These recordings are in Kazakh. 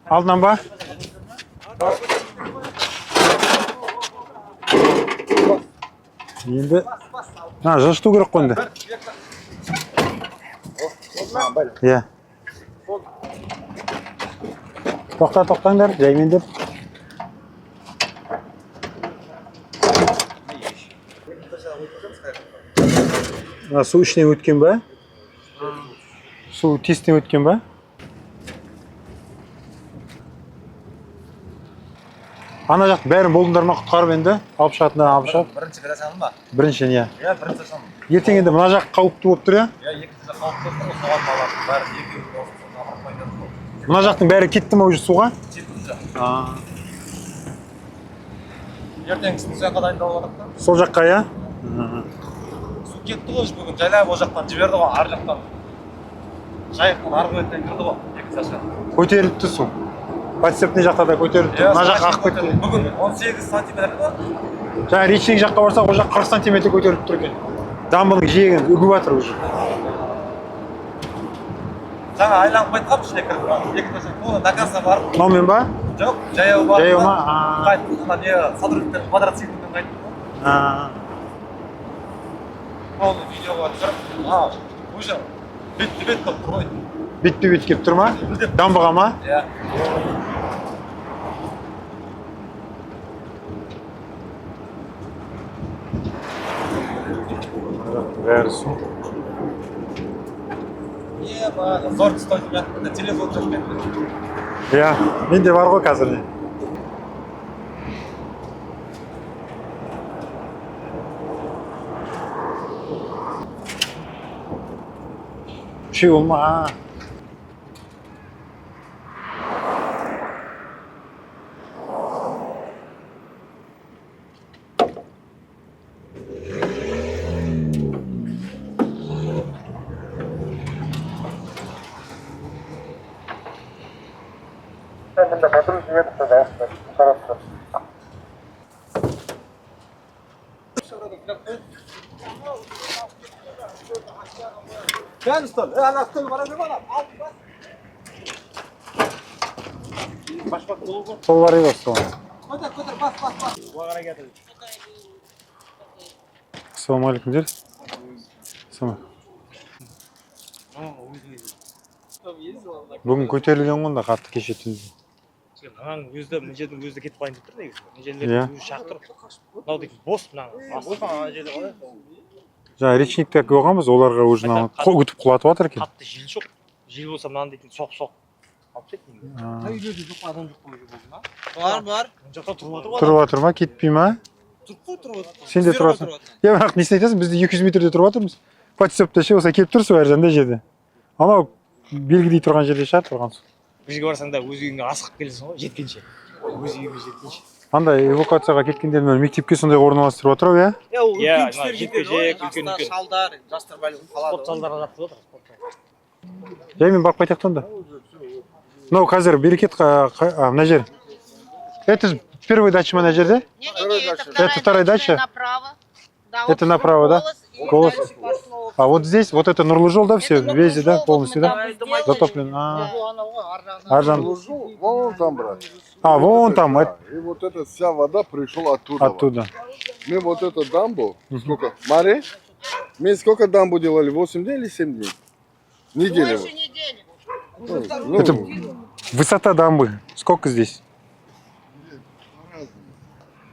Алдынан ба? Енді жылжыту керек қой енді. Иә. Тоқтаңдар, жаймендеп. Су ішінен өткен ба? Су тесттен өткен ба? Ана жақ бәрін болдыңдар ма, құтқарып енді? Алып шығатындар, алып шығып? Бірінші кіре салдым ба? Бірінші, иә. Иә, бірінші салдым. Ертең енді мына жақ қауіпті болып тұр, иә? Иә, екінші жақ қауіпті болып тұр, соған балады. Бәрі екеуі соған апарып қойды ғой. Мына жақтың бәрі кетті ме уже суға? Жетті жақ. Ертеңгісін сол жаққа дайындалып жатырмық та. Сол жаққа, иә? Су кетті ғой, бүгін жайлап ол жақтан жіберді ғой, ар жақтан. Жайықтың арғы бетінен кірді ғой, екінші жақтан. Көтеріліпті су. Подсепный жақта да көтеріліпті. Мына жаққа ағып кетті. Бүгін 18 сантиметр ба? Жаңа речный жаққа барсақ, ол жақ 40 сантиметр көтеріліп тұр екен. Дамбының жиегін үгіп жатыр уже. Жаңа айланып қайтқам ішіне кіріп. Екінші жақ до конца барып. Мынаумен ба? Жоқ, жаяу барып. Жаяу ма? Қайттым, мына не сотрудниктер квадроциклмен қайттым. Оны видеоға түсіріп, уже бет-бет болып тұр ғой. Бетпе-бет келіп тұр ма? Дамбыға ма? Иә. Бәрі су. Не бар, зор стойды мен, телефон жоқ менде. Иә, менде бар ғой қазір. Үшеу болма. Gel stol, ana stol var hadi bana. Al bas. Başbak dolu bu. Сол бар еді сол. Көтер, бас. Уағара келді. Ассалаумағалейкум дер. Сама. Бүгін көтерілген ғой да қатты кеше түнде. Мынаның өзі мына жердің өзі кетіп қалайын деп тұр негізі. Мына жерлер өзі шақтыр. Мынау дейтін бос мынаның. Бос ана жерде ғой. Жаңа речникте болғанбыз, оларға уже күтіп құлатып жатыр екен. Қатты жел жоқ. Жел болса мынаны дейтін соқ. Алып кеттің. Үйлерде жоқ, адам жоқ қой болды ма? Бар. Мына жақта тұрып жатыр ғой. Тұрып жатыр ма, кетпей ма? Тұрып жатыр. Сен де тұрасың. Я бірақ несін айтасың, біз де 200 метрде тұрып жатырмыз. Подсепте ше, осылай келіп тұрсың әр жерде жерде. Анау белгілей тұрған жерде шығар тұрған су. Бізге барсаң да өз үйіңе асығып келесің ғой, жеткенше. Өз үйіңе жеткенше. Андай эвакуацияға кеткендер мектепке сондай орналастырып отыр ғой, иә? Иә, жекпе-жек, үлкен шалдар, жастар бәлкім қалады. спорт залдарға жатқызып отыр, спортқа. Жаймен барып қайтайық та. Мынау қазір берекет мына жер. Это же первая дача мына жерде? Это вторая дача? Это направо, да? Голос. А вот здесь, вот это Нурлы жол, да, все, везде, да, полностью, да? Затоплен. Аржан. Вон там, брат. А, вон там. И вот эта вся вода пришла оттуда. Оттуда. Мы вот эту дамбу, сколько? Маре? Мы сколько дамбу делали? 8 дней или 7 дней? Неделю. Больше недели. Ну, Это высота дамбы. Сколько здесь?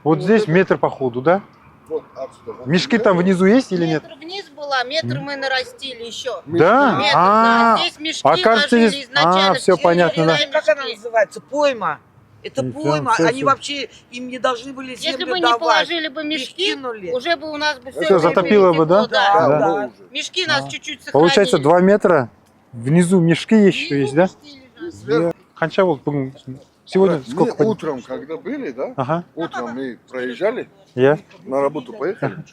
Вот здесь метр по ходу, да? вот отсюда. Мешки там внизу есть или нет? Метр вниз была, метр мы нарастили еще. Да? Метр, да. Здесь мешки кажется, ложили здесь- изначально. всё понятно, да. мешки. Как она называется? Пойма. Это И пойма. всё, Они всё. вообще им не должны были землю Если бы не давать. положили бы Их мешки, кинули. уже бы у нас бы Всё, затопило бы, да? Да, Да. да. Мешки нас чуть-чуть сохранили. Получается 2 метра. Внизу мешки еще есть, да? Мешки лежат. Қанша болды бүгін? Сегодня Мы сколько? поднялось? утром, когда были, да? Ага. Утром мы проезжали, Я. на работу поехали.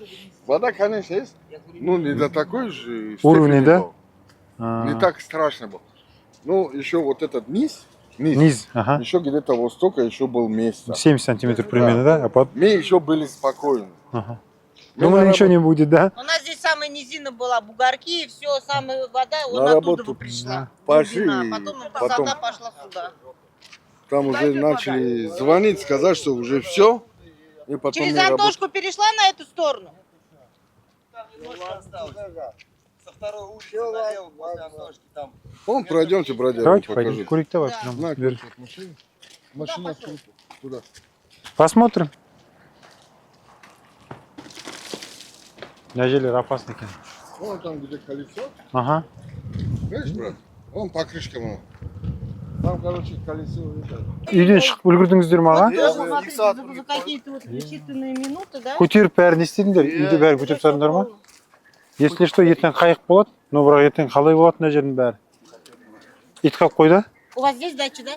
Вода, конечно, есть. Ну, не до такой же Уровня, степени да? был. Не так страшно был. Ну, еще вот этот низ, Низ. Ага. еще где-то вот столько еще был места. 70 сантиметров примерно, да? А под... Мы еще были спокойны. Ага. Думали, ничего не будет, да? У нас здесь самая низина была, бугорки, и все, самая вода, он На оттуда работу пришла. пошли, Глубина, и потом потом- высота пошла сюда. Там уже начали звонить, сказать, что уже все. И потом Через мы работаем. Антошку перешла на эту сторону. Со второй улицы налево после Антошки там. Вон, пройдемте, бродяга, Давайте покажу. пойдем. Курить давайте. Да. нам На, бери. ключ от машины. Машина открыта. Куда? Посмотрим. Нәжелер опасный екен. Вон там, где колесо. Ага. Видишь, брат? Вон покрышка вон. Там, короче, колесо. Үйден шығып үлгірдіңіздер ме аға? Тоже, смотрите, за какие-то вот считанные минуты, да? Көтеріп бәрін не істедіңдер? Үйде бәрін көтеріп тастадыңдар ма? Если что, ертең қайық болады. Но бірақ ертең қалай болады мына жердің бәрі? Ит қалып қойды? У вас здесь дача, да?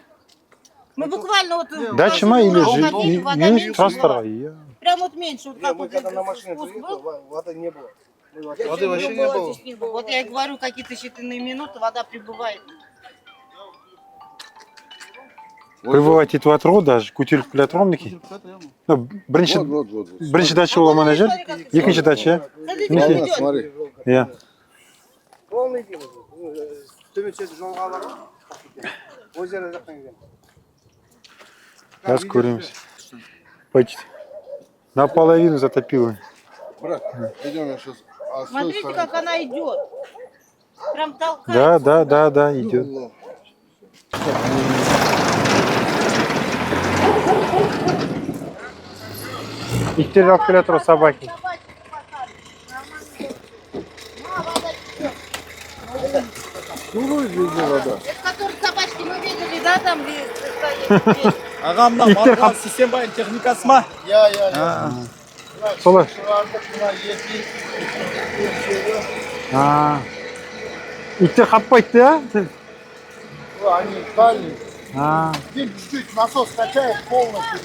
Мы буквально вот... Дача ма или ходили, вода не меньше тұрасыздар была. ғой? Прям вот меньше, вот как Мы вот когда на этот машине спуск приехал, был. воды не было. Воды вообще не было. Здесь не было. Вот я и говорю, какие-то считанные минуты вода прибывает. Прибывать етіп жатыр ғой, даже көтеріліп келе жатыр ғой мінекей. Бірінші Вот. бірінші дача бола ма мына жер? Екінші дача. Смотрите, Мінекей. как идет. Смотри. Иә. Полный день. Төмен түсетін жолға бар ғой. Озеро жақтан келген. Сейчас көреміз. Почти. Наполовину затопило. Брат, идем я сейчас. А, с той Смотрите, стороны. как она идет. Прям толкает. Да, идет. Иттер алып келе жатыр ғой, собаки. Ну, везде вода. Это которые собачки мы видели, да, там стоит. Аға мына Иттер Марқұлан Сейсенбайдың техникасы ма? Солай. Иттер қаппайды да? Они дальние. А, Насос качает полностью.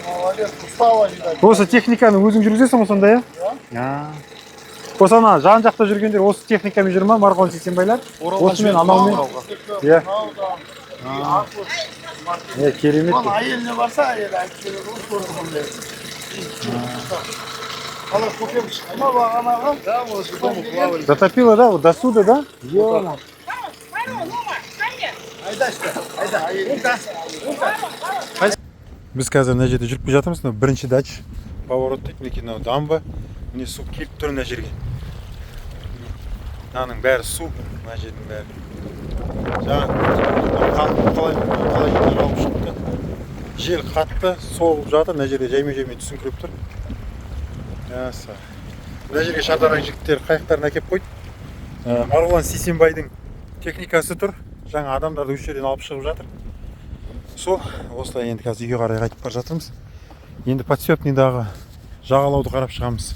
Молодец, устала, видать. осы техниканы өзің жүргізесің ғой сонда, иә? Осы ана жан жақта жүргендер осы техникамен жүр ма, Марғұлан Сейсенбайлар? Осымен, анаумен? Иә. Керемет. Әйеліне барса, әйелі әйтеуір көрді. Қалай көкем шықты ма бағанағы? Да, осы дому плавали. Затопило, да? Вот до сюда, да? Ё-мо. Біз қазір мына жерде жүріп келе жатырмыз. Мына бірінші дач. Поворот дейді, мінекей мынау дамба. Міне су келіп тұр мына жерге. Мынаның бәрі су, мына жердің бәрі. Қалай жауып шықты. Жел қатты, соғып жатыр. Мына жерде жаймен түсіңкіреп кіріп тұр. Яса. Мына жерге шардаран жігіттер қайықтарын әкеп қойды. Марғұлан Сейсенбайдың техникасы тұр. Жаңа адамдарды осы жерден алып шығып жатыр. Сол, осылай енді қазір үйге қарай қайтып бара жатырмыз. Енді подстепныйдағы жағалауды қарап шығамыз.